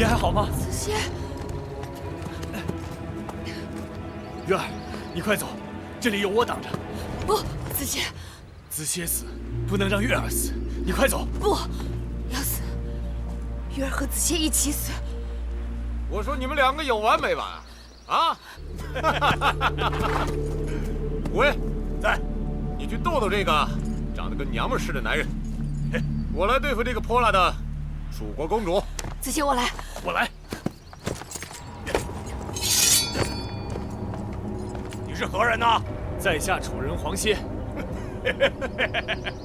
你还好吗？子歇，月儿，你快走，这里有我挡着。不，子歇，子歇死，不能让月儿死。你快走。不，要死，月儿和子歇一起死。我说你们两个有完没完啊？武威在，你去逗逗这个长得跟娘们似的男人，我来对付这个泼辣的蜀国公主。子歇，我来。我来。你是何人呢？在下楚人黄歇。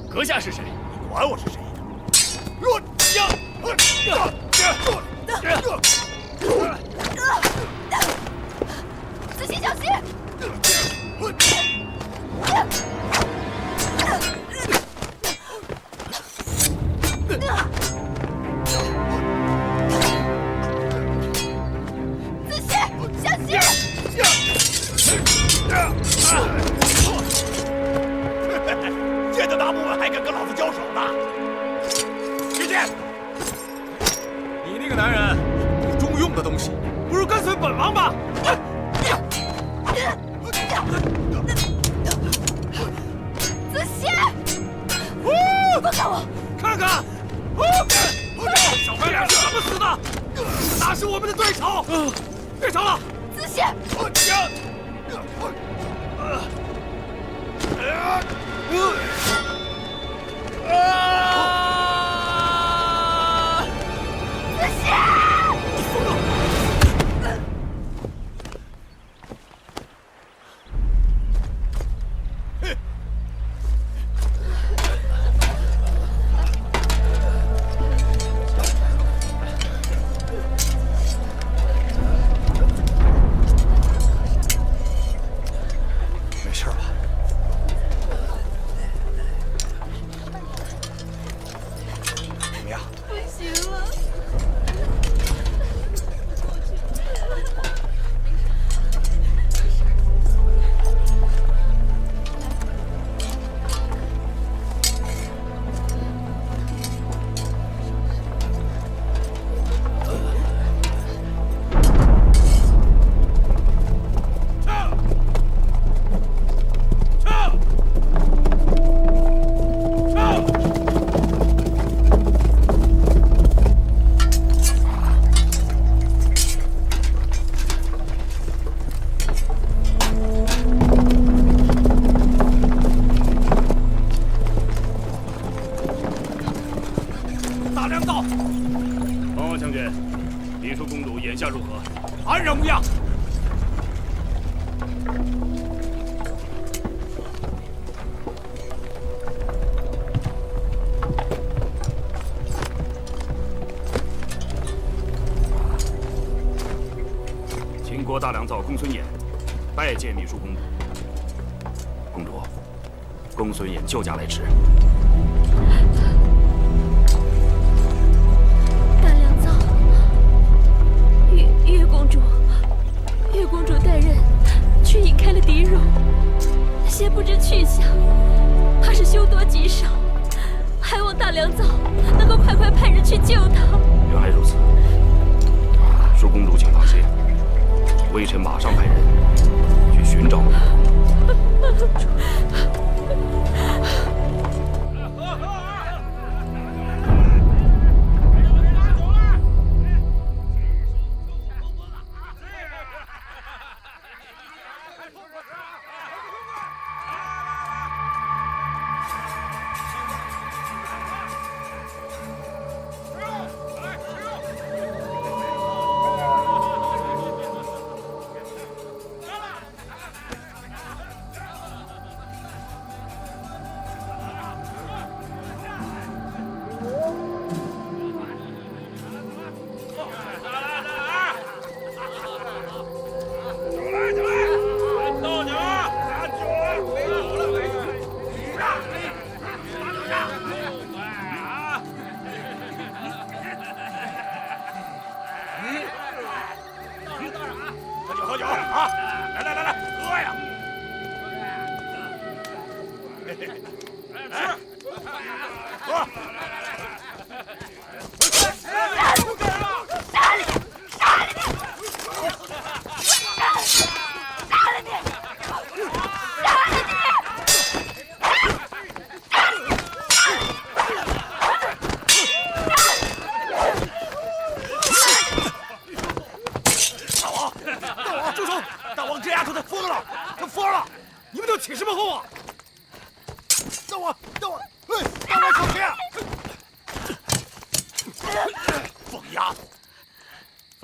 阁下是谁？你管我是谁呢？子歇，小心！子歇，小心！见得大部分还敢跟老子交手呢？去见！你那个男人不中用的东西，不如跟随本王吧。子歇，放开我！看看，小白脸是怎么死的？哪是我们的对手？别吵了！子歇，子歇！没事吧？怎么样？不行了。大良到，报告将军，黎叔公主眼下如何？安然无恙。秦国大良造公孙衍拜见秘书公主。公主，公孙衍救驾来迟。大良造，月公主，月公主带人去引开了狄戎，先不知去向，怕是凶多吉少，还望大良造能够快快派人去救他。原来如此，叔公主请放心，微臣马上派人去寻找公主。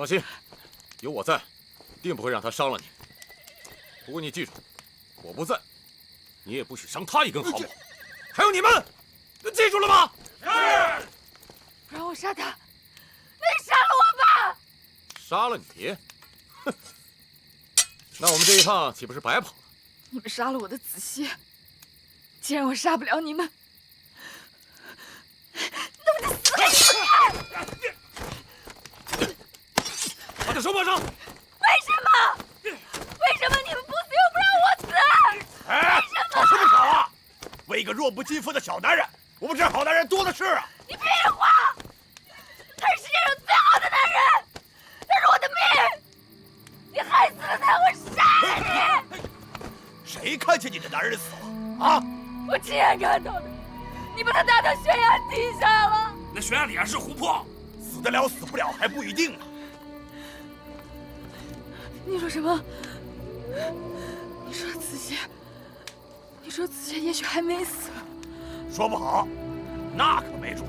放心，有我在，定不会让他伤了你。不过你记住，我不在，你也不许伤他一根毫毛。还有你们，记住了吗？是。不让我杀他，那你杀了我吧！杀了你？哼！那我们这一趟岂不是白跑了？你们杀了我的子歇，既然我杀不了你们，那我就死给你们看！把他手绑上！为什么？为什么你们不死又不让我死？哎，吵什么吵啊！为一个弱不禁风的小男人，我们这好男人多的是啊！你屁话！他是世界上最好的男人，他是我的命！你害死了他，我杀了你！谁看见你的男人死了啊？我亲眼看到的，你把他打到悬崖底下了。那悬崖底下是湖泊，死得了死不了还不一定呢。你说什么？你说子歇？你说子歇也许还没死？说不好，那可没准。